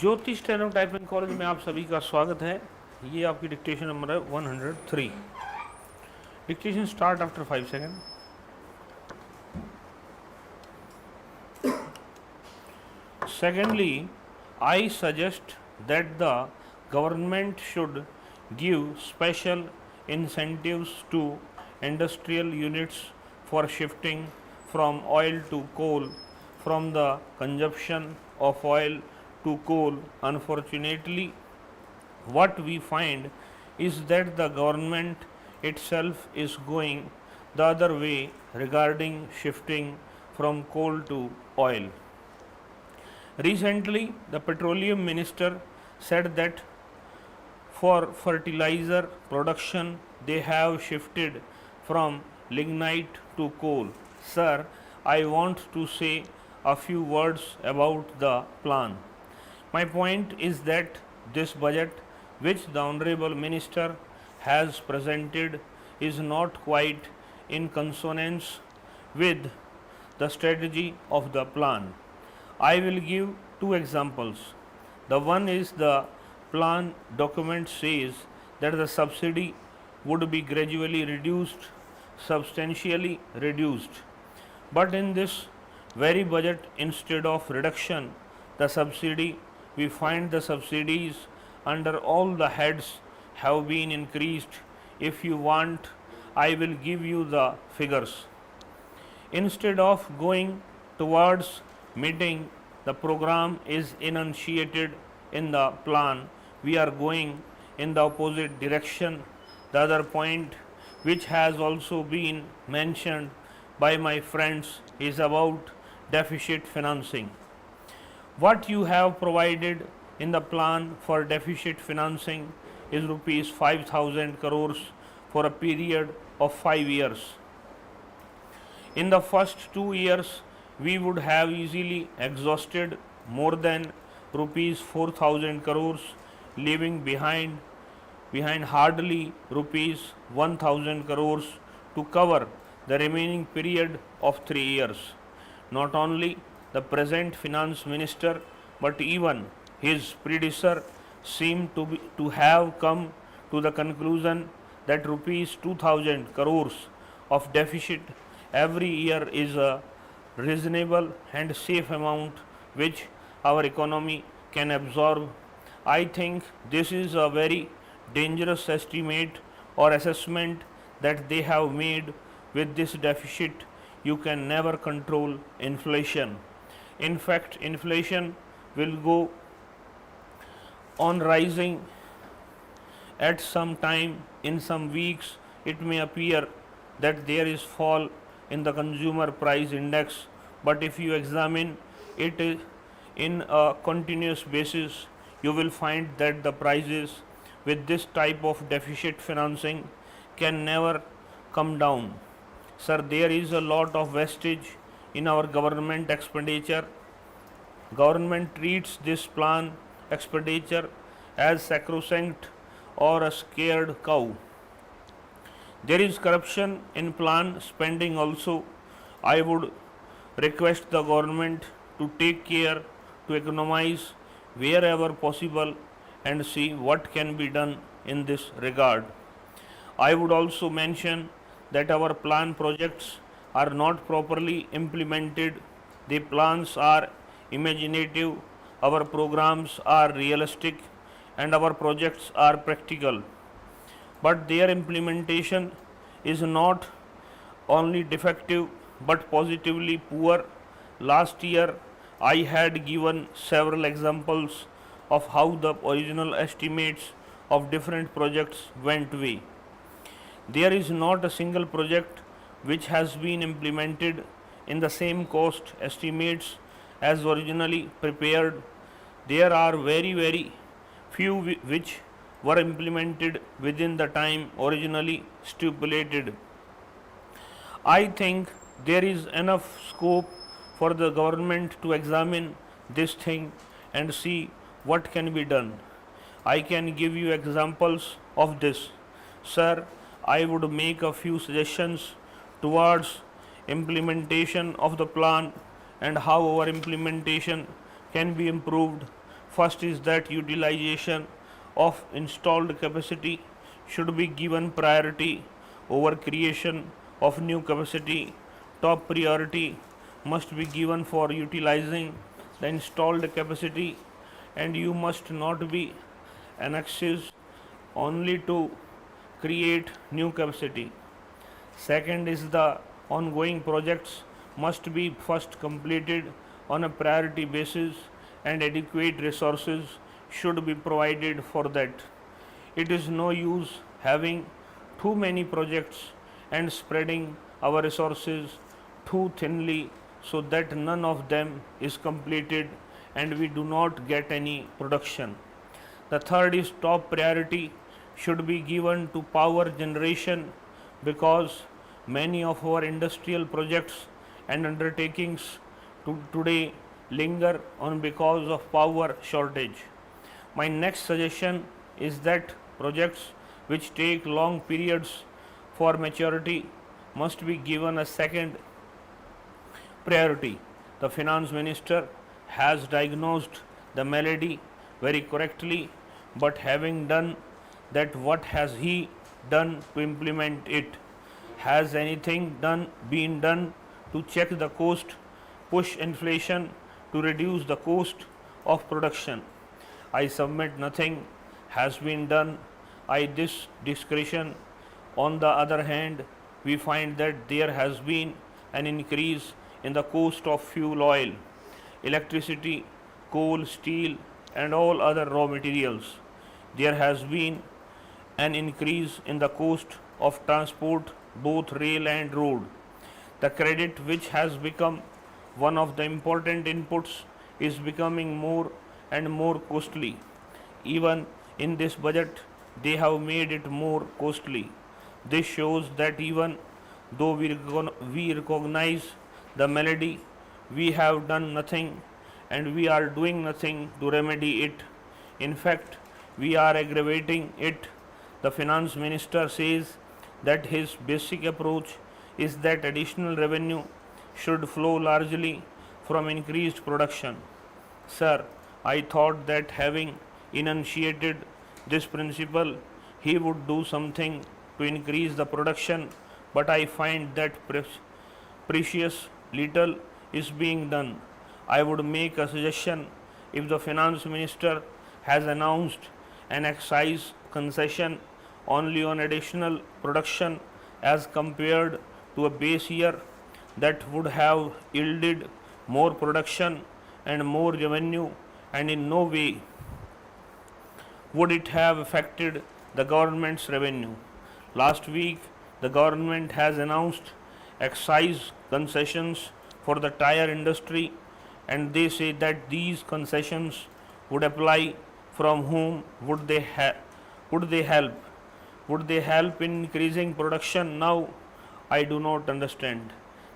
ज्योति steno typing college में आप सभी का स्वागत है। ये आपकी डिक्टेशन नंबर है 103। Dictation start after 5 second. Secondly, I suggest that the government should give special incentives to industrial units for shifting from oil to coal, from the consumption of oil to coal. Unfortunately, what we find is that the government itself is going the other way regarding shifting from coal to oil. Recently, the petroleum minister said that for fertilizer production they have shifted from lignite to coal. Sir, I want to say a few words about the plan. My point is that this budget, which the Honorable Minister has presented, is not quite in consonance with the strategy of the plan. I will give two examples. The one is the plan document says that the subsidy would be gradually reduced, substantially reduced. But in this very budget, instead of reduction, the subsidy, we find the subsidies under all the heads have been increased. If you want, I will give you the figures. Instead of going towards meeting the program is enunciated in the plan, we are going in the opposite direction. The other point, which has also been mentioned by my friends, is about deficit financing. What you have provided in the plan for deficit financing is rupees 5,000 crores for a period of 5 years. In the first 2 years, we would have easily exhausted more than rupees 4,000 crores, leaving behind hardly rupees 1,000 crores to cover the remaining period of 3 years. Not only the present finance minister but even his predecessor seem to have come to the conclusion that rupees 2,000 crores of deficit every year is a reasonable and safe amount which our economy can absorb. I think this is a very dangerous estimate or assessment that they have made. With this deficit, you can never control inflation. In fact, inflation will go on rising at some time. In some weeks, it may appear that there is fall in the consumer price index, but if you examine it in a continuous basis, you will find that the prices with this type of deficit financing can never come down. Sir, there is a lot of wastage in our government expenditure. Government treats this plan expenditure as sacrosanct or a scared cow. There is corruption in plan spending also. I would request the government to take care to economize wherever possible and see what can be done in this regard. I would also mention that our plan projects are not properly implemented. The plans are imaginative, our programs are realistic, and our projects are practical, but their implementation is not only defective but positively poor. Last year, I had given several examples of how the original estimates of different projects went away. There is not a single project which has been implemented in the same cost estimates as originally prepared. There are very few which were implemented within the time originally stipulated. I think there is enough scope for the government to examine this thing and see what can be done. I can give you examples of this. Sir, I would make a few suggestions towards implementation of the plan and how our implementation can be improved. First is that utilization of installed capacity should be given priority over creation of new capacity. Top priority must be given for utilizing the installed capacity, and you must not be annexes only to create new capacity. Second is the ongoing projects must be first completed on a priority basis, and adequate resources should be provided for that. It is no use having too many projects and spreading our resources too thinly so that none of them is completed and we do not get any production. The third is top priority should be given to power generation, because many of our industrial projects and undertakings today linger on because of power shortage. My next suggestion is that projects which take long periods for maturity must be given a second priority. The finance minister has diagnosed the malady very correctly, but having done that, what has he done to implement it? Has anything been done to check the cost, push inflation, to reduce the cost of production? I submit nothing has been done. This discretion. On the other hand, we find that there has been an increase in the cost of fuel oil, electricity, coal, steel, and all other raw materials. There has been an increase in the cost of transport, both rail and road. The credit, which has become one of the important inputs, is becoming more and more costly. Even in this budget, they have made it more costly. This shows that even though we recognize the malady, we have done nothing and we are doing nothing to remedy it. In fact, we are aggravating it. The finance minister says that his basic approach is that additional revenue should flow largely from increased production. Sir, I thought that having enunciated this principle, he would do something to increase the production, but I find that precious little is being done. I would make a suggestion. If the finance minister has announced an excise concession only on additional production as compared to a base year, that would have yielded more production and more revenue, and in no way would it have affected the government's revenue. Last week, the government has announced excise concessions for the tire industry, and they say that these concessions would apply. From whom would they would they help? Would they help in increasing production now? I do not understand.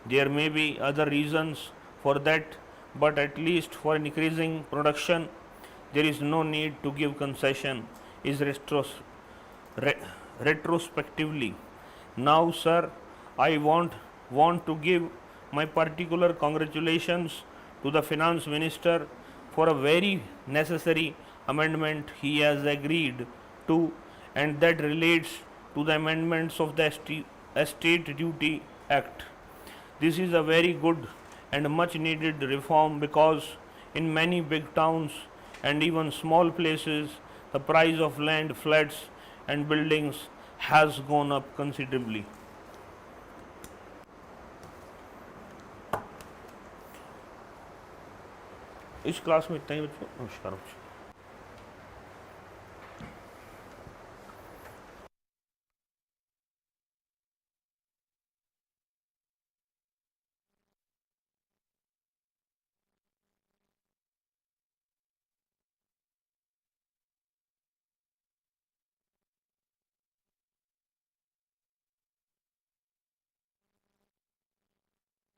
There may be other reasons for that, but at least for increasing production, there is no need to give concession. Is retrospectively. Now, sir, I want to give my particular congratulations to the finance minister for a very necessary amendment he has agreed to, and that relates to the amendments of the Estate Duty Act. This is a very good and much needed reform, because in many big towns and even small places, the price of land, flats, and buildings has gone up considerably. इस class में इतना ही बच्चों, नमस्कार बच्चों।